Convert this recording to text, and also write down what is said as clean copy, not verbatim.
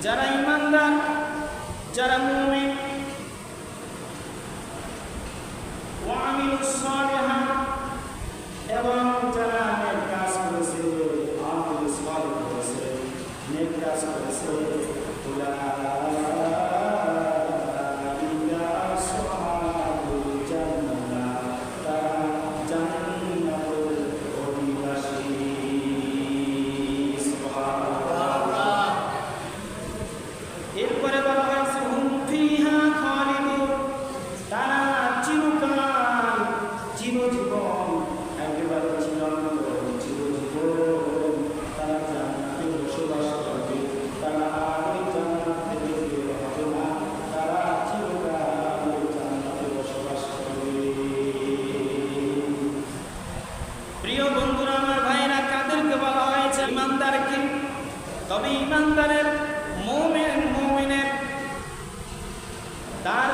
যারা ঈমানদার, যারা মুমিন, ওয়া আমিলুস সালিহাত, এবং যারা নেক কাজ করেছে, আমাল সালিহ করেছে, নেক কাজ করেছে, উলাইকা আসহাবুল জান্নাহ, তারা জান্নাতুল অধিবাসী। সুবহানাল্লাহ। এরপরে বলা হয়েছে হুম ফিহা খালিদুন, তারা চিরকাল, চিরজীবন, একেবারে চিরন্তন, চিরজীবন তারা জান্নাতে বসবাস করবে। তারা আর ওই জান্নাত থেকে বের হবে না, তারা চিরকাল ওই জান্নাতে বসবাস করবে। প্রিয় বন্ধুরা, আমার ভাইরা, কাদেরকে বলা হয়েছে? ঈমানদারকে। তবে ঈমানদারের, মুমিনের তার